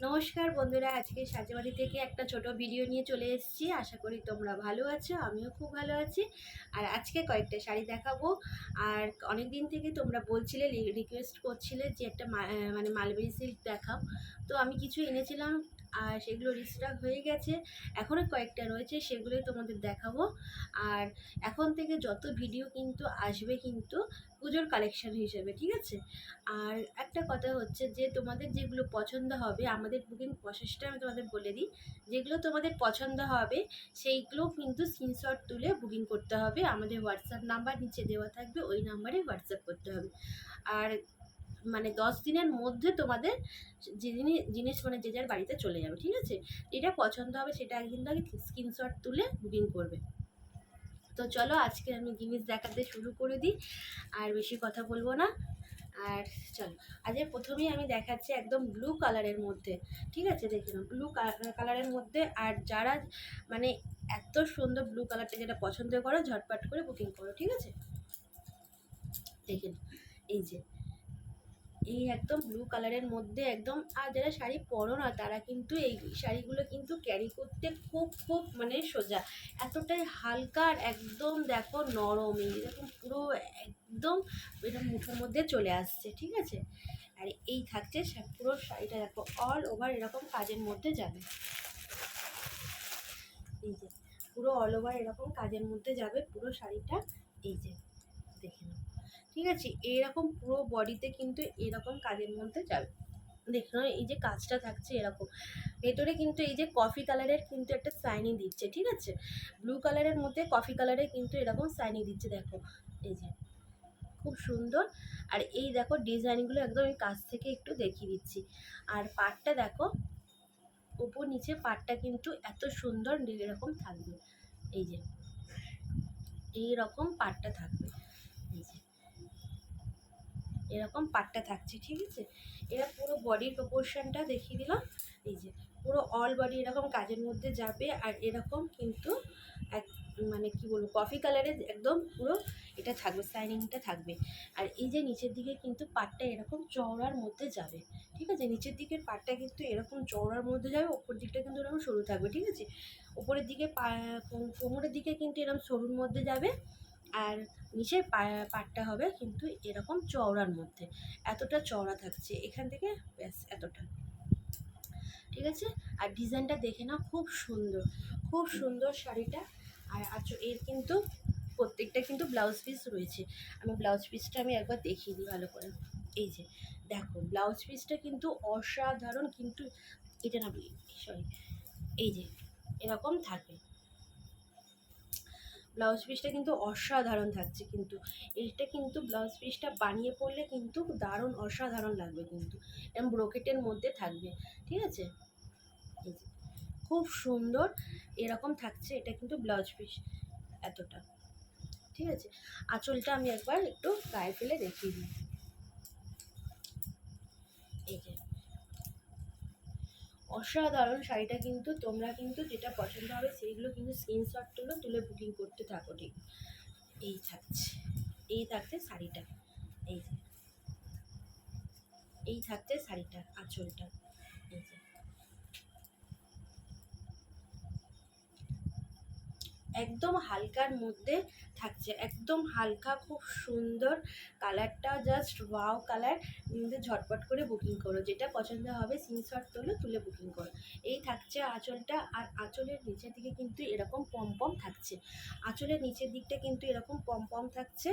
নমস্কার বন্ধুরা, আজকে সাজেবাড়ি থেকে একটা ছোট ভিডিও নিয়ে চলে এসেছি। আশা করি তোমরা ভালো আছো, আমিও খুব ভালো আছি। আর আজকে কয়েকটা শাড়ি দেখাবো। আর অনেক দিন থেকে তোমরা বলছিলে, রিকোয়েস্ট করছিলে যে একটা মানে মালবেরি সিল্ক দেখাও। তো আমি কিছু এনেছিলাম আর সেগুলো রিস্টক হয়ে গেছে, এখনও কয়েকটা রয়েছে, সেগুলোই তোমাদের দেখাবো। আর এখন থেকে যত ভিডিও কিন্তু আসবে কিন্তু পুজোর কালেকশন হিসেবে, ঠিক আছে? আর একটা কথা হচ্ছে যে তোমাদের যেগুলো পছন্দ হবে, আমাদের বুকিং প্রসেসটা আমি তোমাদের বলে দিই। যেগুলো তোমাদের পছন্দ হবে সেইগুলো কিন্তু স্ক্রিনশট তুলে বুকিং করতে হবে। আমাদের হোয়াটসঅ্যাপ নাম্বার নিচে দেওয়া থাকবে, ওই নাম্বারে হোয়াটসঅ্যাপ করতে হবে। আর মানে 10 দিনের মধ্যে তোমাদের যে জিনিস মানে যে যার বাড়িতে চলে যাবে, ঠিক আছে? যেটা পছন্দ হবে সেটা একদিন আগে স্ক্রিনশট তুলে বুকিং করবে। তো চলো আজকে আমি জিনিস দেখাতে শুরু করে দিই, আর বেশি কথা বলবো না। আর চলো, আজকে প্রথমেই আমি দেখাচ্ছি একদম ব্লু কালারের মধ্যে, ঠিক আছে? দেখে নাও, ব্লু কালারের মধ্যে। আর যারা মানে এত সুন্দর ব্লু কালারটা যেটা পছন্দ করো, ঝটপট করে বুকিং করো, ঠিক আছে? দেখে নাও, এই যে এই একদম ব্লু কালারের মধ্যে একদম। আর যারা শাড়ি পরো না তারা কিন্তু এই শাড়িগুলো কিন্তু ক্যারি করতে খুব খুব মানে সোজা, এতটাই হালকা। আর একদম দেখো নরম, এরকম পুরো একদম এটা মুঠোর মধ্যে চলে আসছে, ঠিক আছে? আর এই থাকছে পুরো শাড়িটা, দেখো অল ওভার এরকম কাজের মধ্যে যাবে। এই যে পুরো অল ওভার এরকম কাজের মধ্যে যাবে পুরো শাড়িটা। এই যে দেখে নাও, ঠিক আছে? এরকম পুরো বডিতে কিন্তু এরকম কাজের মধ্যে যাবে। দেখো এই যে কাজটা থাকছে এরকম, ভেতরে কিন্তু এই যে কফি কালারের কিন্তু একটা শাইনিং দিচ্ছে, ঠিক আছে? ব্লু কালারের মধ্যে কফি কালারে কিন্তু এরকম শাইনিং দিচ্ছে, দেখো এই যে খুব সুন্দর। আর এই দেখো ডিজাইনগুলো একদম এই কাছ থেকে একটু দেখিয়ে দিচ্ছি। আর পাড়টা দেখো, উপর নিচে পাড়টা কিন্তু এত সুন্দর এরকম থাকবে। এই যে এইরকম পাড়টা থাকবে, এই যে এরকম পাটটা থাকছে, ঠিক আছে? এরা পুরো বডির প্রপোর্শনটা দেখিয়ে দিলাম। এই যে পুরো অল বডি এরকম কাজের মধ্যে যাবে। আর এরকম কিন্তু এক মানে কি বলবো, কফি কালারের একদম পুরো এটা থাকবে, শাইনিংটা থাকবে। আর এই যে নিচের দিকে কিন্তু পাটটা এরকম চওড়ার মধ্যে যাবে, ঠিক আছে? নিচের দিকের পাটটা কিন্তু এরকম চওড়ার মধ্যে যাবে, ওপর দিকটা কিন্তু এরকম সরু থাকবে, ঠিক আছে? উপরের দিকে কোমরের দিকে কিন্তু এরকম সরুর মধ্যে যাবে। আর নিচের পাটটা হবে কিন্তু এরকম চওড়ার মধ্যে, এতটা চওড়া থাকছে এখান থেকে, ব্যাস এতটা, ঠিক আছে? আর ডিজাইনটা দেখে না, খুব সুন্দর, খুব সুন্দর শাড়িটা। আর আচ্ছা, এর কিন্তু প্রত্যেকটা কিন্তু ব্লাউজ পিস রয়েছে। আমি ব্লাউজ পিসটা আমি একবার দেখিয়ে দিই ভালো করে। এই যে দেখো ব্লাউজ পিসটা কিন্তু অসাধারণ, কিন্তু এটা না, সরি, এই যে এরকম থাকবে ব্লাউজ পিসটা, কিন্তু অসাধারণ থাকছে। কিন্তু এইটা কিন্তু ব্লাউজ পিসটা বানিয়ে পরলে কিন্তু দারুণ অসাধারণ লাগবে, কিন্তু এরকম ব্রোকেটের মধ্যে থাকবে, ঠিক আছে? এই যে খুব সুন্দর এরকম থাকছে, এটা কিন্তু ব্লাউজ পিস এতটা, ঠিক আছে? আঁচলটা আমি একবার একটু গায়ে ফেলে দেখিয়ে দিই। এই যে অসাধারণ শাড়িটা, কিন্তু তোমরা কিন্তু যেটা পছন্দ হবে সেইগুলো কিন্তু স্ক্রিনশট তুলে বুকিং করতে থাকো, ঠিক? এই থাকছে, এই থাকছে শাড়িটা। এই যে এই থাকছে শাড়িটার আঁচলটা। এই যে একদম হালকার মধ্যে থাকছে, একদম হালকা, খুব সুন্দর কালারটা, জাস্ট ওয়াও কালার। ঝটপট করে বুকিং করো, যেটা পছন্দ হবে স্ক্রিনশট তুলে বুকিং করো। এই থাকছে আঁচলটা। আর আঁচলের নিচের দিকে কিন্তু এরকম পম থাকছে, আঁচলের নিচের দিকটা কিন্তু এরকম পম থাকছে।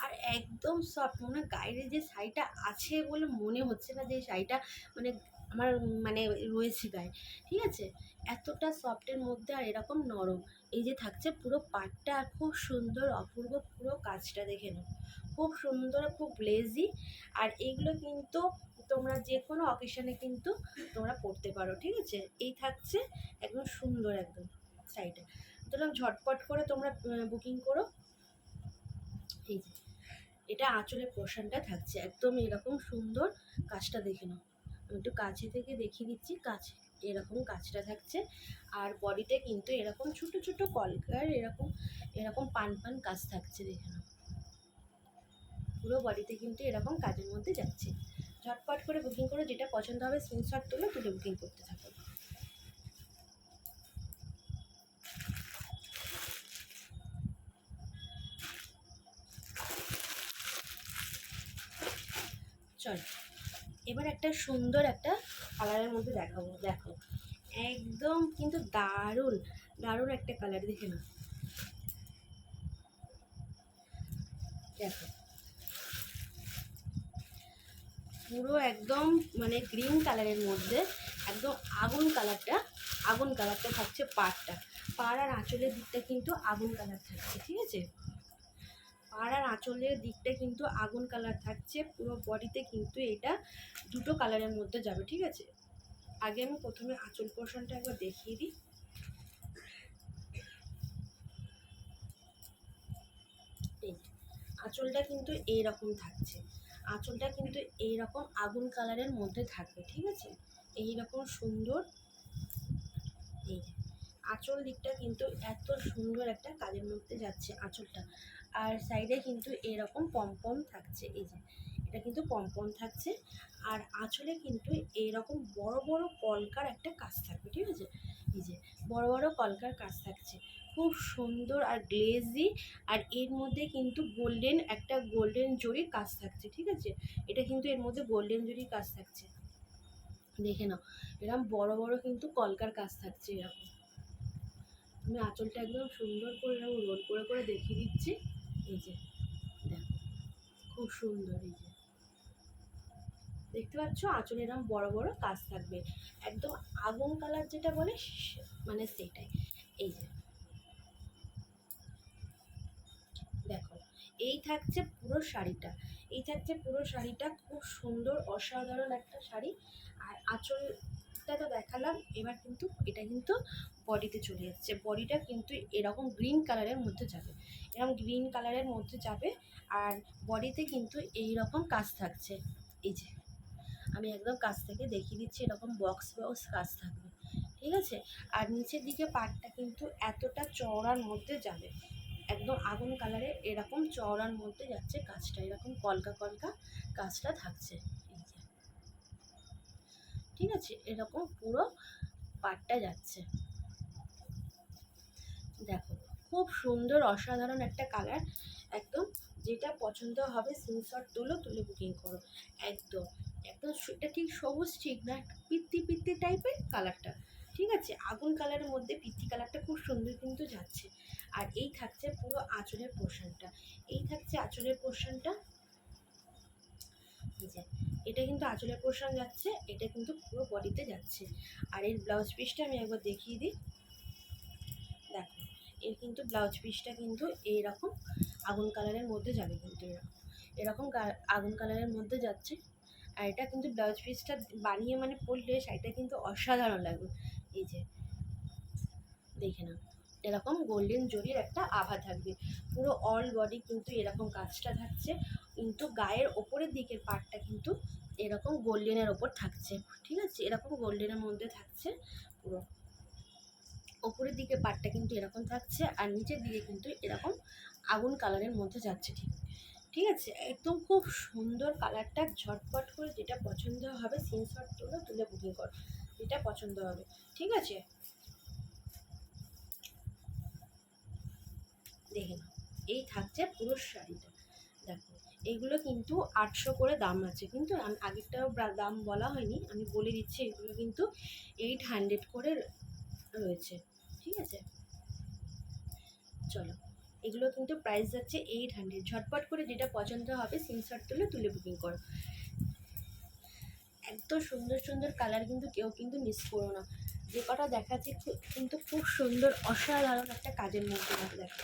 আর একদম সফট, মনে গায়ে যে শাড়িটা আছে বলে মনে হচ্ছে না যে শাড়িটা মানে আমার মানে রয়েছে গায়ে, ঠিক আছে? এতটা সফটের মধ্যে আর এরকম নরম। এই যে থাকছে পুরো পাটটা, আর খুব সুন্দর অপূর্ব পুরো কাজটা, দেখে নাও খুব সুন্দর, খুব গ্লেজি। আর এইগুলো কিন্তু তোমরা যে কোনো অকেশনে কিন্তু তোমরা পরতে পারো, ঠিক আছে? এই থাকছে একদম সুন্দর একদম শাড়িটা, সুতরাং ঝটপট করে তোমরা বুকিং করো। এই যে এটা আঁচলের পোর্শনটা থাকছে একদম এরকম সুন্দর, কাজটা দেখে নাও। আমি একটু কাছে থেকে দেখিয়ে দিচ্ছি, কাছে এরকম কাজটা থাকছে। আর বডিতে কিন্তু এরকম ছোট ছোট কলকার এরকম এরকম পান কাজ থাকছে, দেখে নাও পুরো বডিতে কিন্তু এরকম কাজের মধ্যে যাচ্ছে। ঝটপট করে বুকিং করো, যেটা পছন্দ হবে স্ক্রিনশট তুলে বুকিং করতে থাকো। চলো এবার একটা সুন্দর একটা কালারের মধ্যে দেখাবো। দেখো একদম কিন্তু দারুণ দারুণ একটা কালার, দেখে নাও। দেখো পুরো একদম মানে গ্রিন কালারের মধ্যে একদম আগুন কালারটা থাকছে। পাড় আর আঁচলের দিকটা কিন্তু আগুন কালার থাকছে, ঠিক আছে। পাড় আর আঁচলের দিকটা কিন্তু আগুন কালার থাকছে। পুরো বডিতে কিন্তু এটা দুটো কালারের মধ্যে যাবে, ঠিক আছে। আগে আমি প্রথমে আঁচল পোর্শনটা একবার দেখিয়ে দিই। এই আঁচলটা কিন্তু এইরকম থাকছে, আঁচলটা কিন্তু এইরকম আগুন কালারের মধ্যে থাকবে, ঠিক আছে। এইরকম সুন্দর এই আঁচল দিকটা কিন্তু এত সুন্দর একটা কাজের মধ্যে যাচ্ছে আঁচলটা। আর সাইডে কিন্তু এরকম পমপম থাকছে, এই যে এটা কিন্তু পমপম থাকছে। আর আঁচলে কিন্তু এইরকম বড় বড় কলকার একটা কাজ থাকবে, ঠিক আছে। এই যে বড় বড় কলকার কাজ থাকছে, খুব সুন্দর আর গ্লেজি। আর এর মধ্যে কিন্তু গোল্ডেন জরির কাজ থাকছে, ঠিক আছে। এটা কিন্তু এর মধ্যে গোল্ডেন জরির কাজ থাকছে, দেখে নাও। এরকম বড় বড় কিন্তু কলকার কাজ থাকছে এরকম। আমি আঁচলটা একদম সুন্দর করে এরকম রোল করে করে দেখিয়ে দিচ্ছি। এই যে দেখো খুব সুন্দর, এই যে দেখতে পাচ্ছ আঁচলে এরকম বড় বড় কাজ থাকবে, একদম আগুন কালার যেটা বলে মানে সেটাই। এই যে দেখো এই থাকছে পুরো শাড়িটা, খুব সুন্দর অসাধারণ একটা শাড়ি। আর আঁচলটা তো দেখালাম, এবার কিন্তু এটা কিন্তু বডিতে চলে যাচ্ছে। বডিটা কিন্তু এরকম গ্রিন কালারের মধ্যে যাবে, আর বডিতে কিন্তু এই রকম কাজ থাকছে। এই যে আমি একদম কাছ থেকে দেখিয়ে দিচ্ছি, এরকম বক্স কাজ থাকবে, ঠিক আছে। আর নিচের দিকে পাটটা কিন্তু এতটা চওড়ার মধ্যে যাবে, একদম আগুন কালারে এরকম চওড়ার মধ্যে যাচ্ছে কাজটা, এরকম কলকা কলকা কাজটা থাকছে, এই যে ঠিক আছে। এরকম পুরো পাটটা যাচ্ছে, দেখো খুব সুন্দর অসাধারণ একটা কালার। একদম যেটা পছন্দ হবে স্ক্রিনশট তুলে বুকিং করো। একদম একদম এটা ঠিক সবুজ ঠিক না, পিত্তি পিত্তি টাইপের কালারটা, ঠিক আছে। আগুন কালারের মধ্যে পিত্তি কালারটা খুব সুন্দর কিন্তু যাচ্ছে। আর এই থাকছে পুরো আঁচলের পোর্শনটা, যে এটা কিন্তু আঁচলের পোর্শন যাচ্ছে, এটা কিন্তু পুরো বডিতে যাচ্ছে। আর এর ব্লাউজ পিসটা আমি একবার দেখিয়ে দিই। দেখো এর কিন্তু ব্লাউজ পিসটা কিন্তু এইরকম আগুন কালারের মধ্যে যাবে, কিন্তু এরকম আগুন কালারের মধ্যে যাচ্ছে। আর এটা কিন্তু ব্লাউজ পিসটা বানিয়ে মানে পরলে শাড়িটা কিন্তু অসাধারণ লাগবে। এই যে দেখে নাও এরকম গোল্ডেন জরির একটা আভা থাকবে, পুরো অল বডি কিন্তু এরকম কাজটা থাকছে। কিন্তু গায়ের ওপরের দিকের পার্টটা কিন্তু এরকম গোল্ডেনের ওপর থাকছে, ঠিক আছে। এরকম গোল্ডেনের মধ্যে থাকছে পুরো, ওপরের দিকে পাটটা কিন্তু এরকম থাকছে, আর নিচের দিকে কিন্তু এরকম আগুন কালারের মধ্যে যাচ্ছে, ঠিক আছে। একদম খুব সুন্দর কালারটা, ঝটপট করে যেটা পছন্দ হবে স্ক্রিনশট তুলে বুকিং কর, যেটা পছন্দ হবে, ঠিক আছে। দেখে নাও এই থাকছে পুরো শাড়িটা। দেখো এগুলো কিন্তু 800 করে দাম আছে, কিন্তু আগেরটাও দাম বলা হয়নি, আমি বলে দিচ্ছি। এগুলো কিন্তু 800 করে রয়েছে, ঠিক আছে। চলো এগুলো কিন্তু প্রাইস যাচ্ছে 800। ঝটপট করে যেটা পছন্দ হবে স্ক্রিনশট তুলে বুকিং করো। এত সুন্দর সুন্দর কালার কিন্তু কেউ কিন্তু মিস করো না। যে কটা দেখাচ্ছি কিন্তু খুব সুন্দর অসাধারণ একটা কাজের মধ্যে দেখো।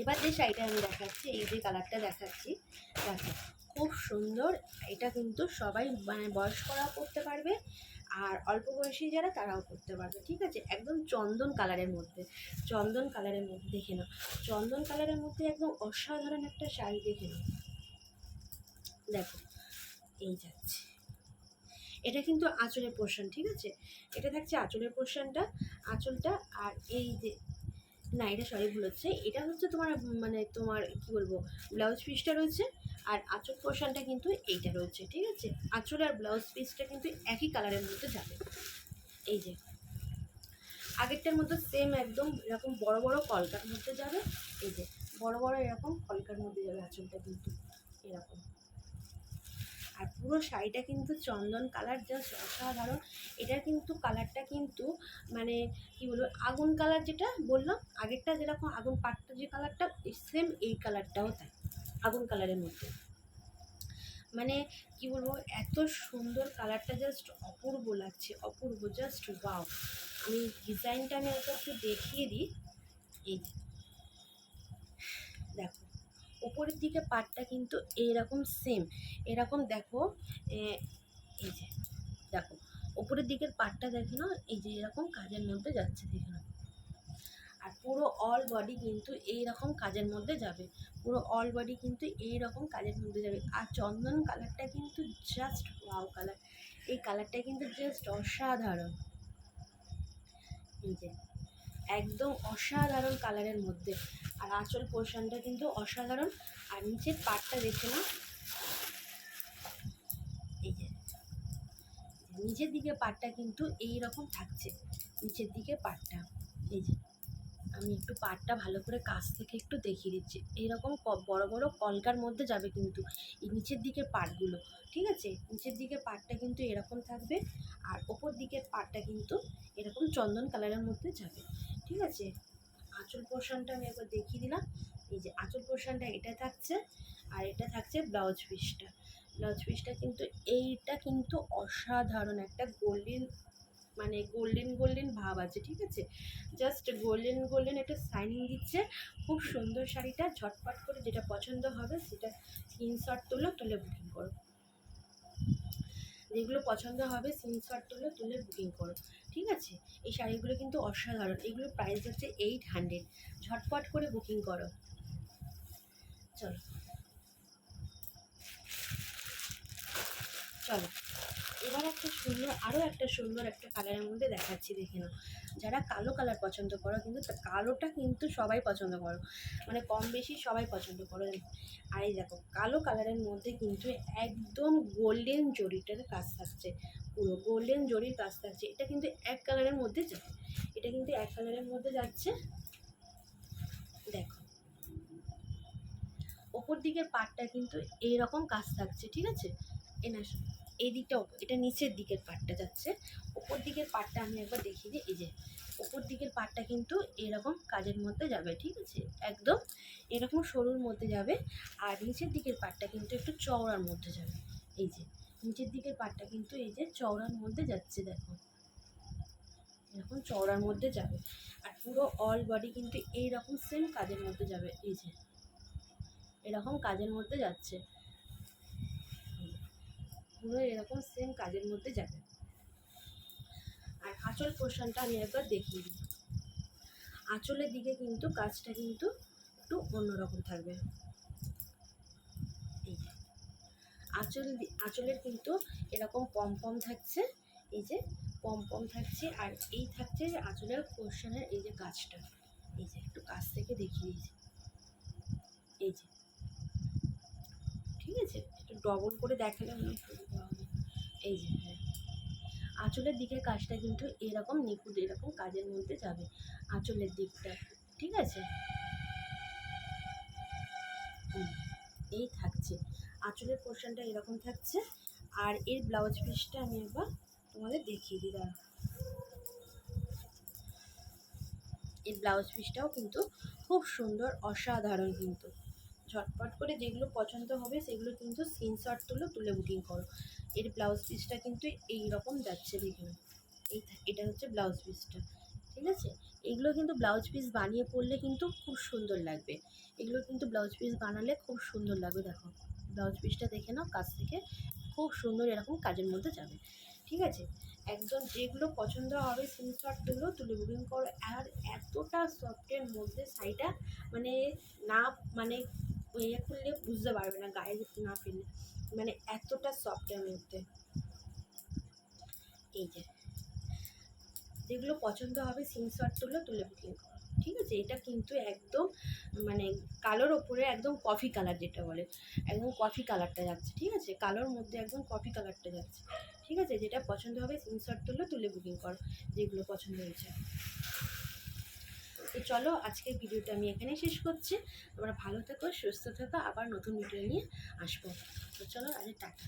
এবার যে শাড়িটা আমি দেখাচ্ছি, এই যে কালারটা দেখাচ্ছি, দেখো খুব সুন্দর। এটা কিন্তু সবাই মানে বয়স্করাও করতে পারবে, আর অল্প বয়সী যারা তারাও করতে পারবে, ঠিক আছে। একদম চন্দন কালারের মধ্যে দেখে নাও, চন্দন কালারের মধ্যে একদম অসাধারণ একটা শাড়ি, দেখে নাও। দেখো এই যাচ্ছে, এটা কিন্তু আঁচলের পোর্শন, ঠিক আছে। এটা থাকছে আঁচলের পোর্শনটা, আঁচলটা। আর এই যে না এটা সরি ভুল হচ্ছে, এটা হচ্ছে তোমার মানে তোমার কি বলবো ব্লাউজ পিসটা রয়েছে। আর আঁচল পোর্শনটা কিন্তু এইটা রয়েছে, ঠিক আছে। আঁচল আর ব্লাউজ পিসটা কিন্তু একই কালারের মধ্যে যাবে। এই যে আগেরটার মতো সেম একদম এরকম বড় বড় কলকার মধ্যে যাবে। এই যে বড় বড় এরকম কলকার মধ্যে যাবে আঁচলটা কিন্তু এরকম। আর পুরো শাড়িটা কিন্তু চন্দন কালার, জাস্ট অসাধারণ। এটার কিন্তু কালারটা কিন্তু মানে কি বলবো, আগুন কালার, যেটা বললাম আগেরটা যেরকম আগুন পাটটা যে কালারটা, সেম এই কালারটাও তাই আগুন কালারের মধ্যে। মানে কি বলবো, এত সুন্দর কালারটা, জাস্ট অপূর্ব লাগছে, অপূর্ব, জাস্ট ওয়াও। আমি ডিজাইনটা আমি একটু দেখিয়ে দিই। এই যে দেখো উপরের দিকে পাটটা কিন্তু এইরকম সেম, এরকম দেখো এই যে দেখো উপরের দিকের পাটটা দেখে নাও, এই যে এরকম কাজের মধ্যে যাচ্ছে, দেখে নাও। আর পুরো অল বডি কিন্তু এইরকম কাজের মধ্যে যাবে, পুরো অল বডি কিন্তু এইরকম কাজের মধ্যে যাবে। আর চন্দন কালারটা কিন্তু জাস্ট ওয়াও কালার, এই কালারটা কিন্তু জাস্ট অসাধারণ। এই যে একদম অসাধারণ কালারের মধ্যে। আর আঁচল পোর্শনটা কিন্তু অসাধারণ। আর নিচের পাটটা দেখে না, এই যে নিচের দিকে পাটটা কিন্তু এই রকম থাকছে, নিচের দিকে পাটটা। এই যে আমি একটু পাটটা ভালো করে কাছ থেকে একটু দেখিয়ে দিচ্ছি। এইরকম বড় বড় কলকার মধ্যে যাবে কিন্তু এই নিচের দিকের পাটগুলো, ঠিক আছে। নিচের দিকের পাটটা কিন্তু এরকম থাকবে, আর ওপর দিকের পাটটা কিন্তু এরকম চন্দন কালারের মধ্যে যাবে, ঠিক আছে। আঁচল পোর্শনটা আমি একবার দেখিয়ে দিলাম। এই যে আঁচল পোর্শনটা এটা থাকছে, আর এটা থাকছে ব্লাউজ পিসটা। ব্লাউজ পিসটা কিন্তু এইটা কিন্তু অসাধারণ একটা গোল্ডেন, মানে গোল্ডেন গোল্ডেন ভাব আছে, ঠিক আছে। জাস্ট গোল্ডেন গোল্ডেন একটা শাইনিং দিচ্ছে, খুব সুন্দর শাড়িটা। ঝটপট করে যেটা পছন্দ হবে সেটা স্ক্রিনশট তুলে বুকিং করো। যেগুলো পছন্দ হবে স্ক্রিনশট তুলে বুকিং করো, ঠিক আছে। এই শাড়িগুলো কিন্তু অসাধারণ, এগুলো প্রাইস হচ্ছে 800। ঝটপট করে বুকিং করো। চলো চলো এবার একটা সুন্দর, আরও একটা সুন্দর একটা কালারের মধ্যে দেখাচ্ছি, দেখে নাও। যারা কালো কালার পছন্দ করো, কিন্তু কালোটা কিন্তু সবাই পছন্দ করো, মানে কম বেশি সবাই পছন্দ করো। আর এই দেখো কালো কালারের মধ্যে কিন্তু একদম গোল্ডেন জরিটার কাজ থাকছে, পুরো গোল্ডেন জরির কাজ থাকছে। এটা কিন্তু এক কালারের মধ্যে যাবে, এটা কিন্তু এক কালারের মধ্যে যাচ্ছে। দেখো ওপর দিকের পাটটা কিন্তু এইরকম কাজ থাকছে, ঠিক আছে। এনা এই দিকটাও, এটা নিচের দিকের পাটটা যাচ্ছে। ওপর দিকের পাটটা আমি একবার দেখিয়ে দিই। এই যে ওপর দিকের পাটটা কিন্তু এরকম কাজের মধ্যে যাবে, ঠিক আছে, একদম এরকম সরুর মধ্যে যাবে। আর নিচের দিকের পাটটা কিন্তু একটু চওড়ার মধ্যে যাবে। এই যে নিচের দিকের পাটটা কিন্তু এই যে চওড়ার মধ্যে যাচ্ছে, দেখো এরকম চওড়ার মধ্যে যাবে। আর পুরো অল বডি কিন্তু এইরকম সেম কাজের মধ্যে যাবে। এই যে এরকম কাজের মধ্যে যাচ্ছে, পুরো এরকম সেম কাজের মধ্যে যাবে। আর আঁচল পোর্শনটা আমি একবার দেখিয়ে দিই। আঁচলের দিকে কিন্তু কাজটা কিন্তু একটু অন্যরকম থাকবে। এই যে আঁচলের কিন্তু এরকম পম থাকছে, এই যে পম থাকছে। আর এই থাকছে যে আঁচলের পোর্শনের এই যে কাজটা, এই যে একটু কাছ থেকে দেখিয়ে দিয়েছি। এই যে ঠিক আছে, একটু ডবল করে দেখালে অনেক সুবিধা হবে। এই যে হ্যাঁ, আঁচলের দিকের কাজটা কিন্তু এরকম নিখুঁত এরকম কাজের মধ্যে যাবে আঁচলের দিকটা, ঠিক আছে। এই থাকছে আঁচলের পোর্শনটা এরকম থাকছে। আর এর ব্লাউজ পিসটা আমি একবার তোমাদের দেখিয়ে দিই, দাঁড়া। এর ব্লাউজ পিসটাও কিন্তু খুব সুন্দর, অসাধারণ কিন্তু। ঝটপট করে যেগুলো পছন্দ হবে সেগুলো কিন্তু স্ক্রিনশট তুলে বুকিং করো। এর ব্লাউজ পিসটা কিন্তু এই রকম যাচ্ছে, দেখুন এটা হচ্ছে ব্লাউজ পিসটা, ঠিক আছে। এগুলো কিন্তু ব্লাউজ পিস বানিয়ে পরলে কিন্তু খুব সুন্দর লাগবে, এগুলো কিন্তু ব্লাউজ পিস বানালে খুব সুন্দর লাগবে। দেখো ব্লাউজ পিসটা দেখে নাও কাছ থেকে, খুব সুন্দর এরকম কাজের মধ্যে যাবে, ঠিক আছে। একদম যেগুলো পছন্দ হবে স্ক্রিনশট তুলে বুকিং করো। আর এতটা সফটের মধ্যে শাড়িটা, মানে না মানে ইয়ে করলে বুঝতে পারবে না, গায়ে না ফেললে, মানে এতটা সফটের মধ্যে। এই যে যেগুলো পছন্দ হবে স্ক্রিনশট তুলে বুকিং করো। ঠিক আছে, এটা কিন্তু একদম মানে কালোর ওপরে একদম কফি কালার যেটা বলে, একদম কফি কালারটা যাচ্ছে। ঠিক আছে, কালোর মধ্যে একদম কফি কালারটা যাচ্ছে। ঠিক আছে, যেটা পছন্দ হবে স্ক্রিনশট তুলে বুকিং করো, যেগুলো পছন্দ হয়েছে। তো চলো আজকের ভিডিওটা আমি এখানে শেষ করছি। তোমরা ভালো থেকো, সুস্থ থেকো, আবার নতুন ভিডিও নিয়ে আসবো। তো চলো আজ টাটা।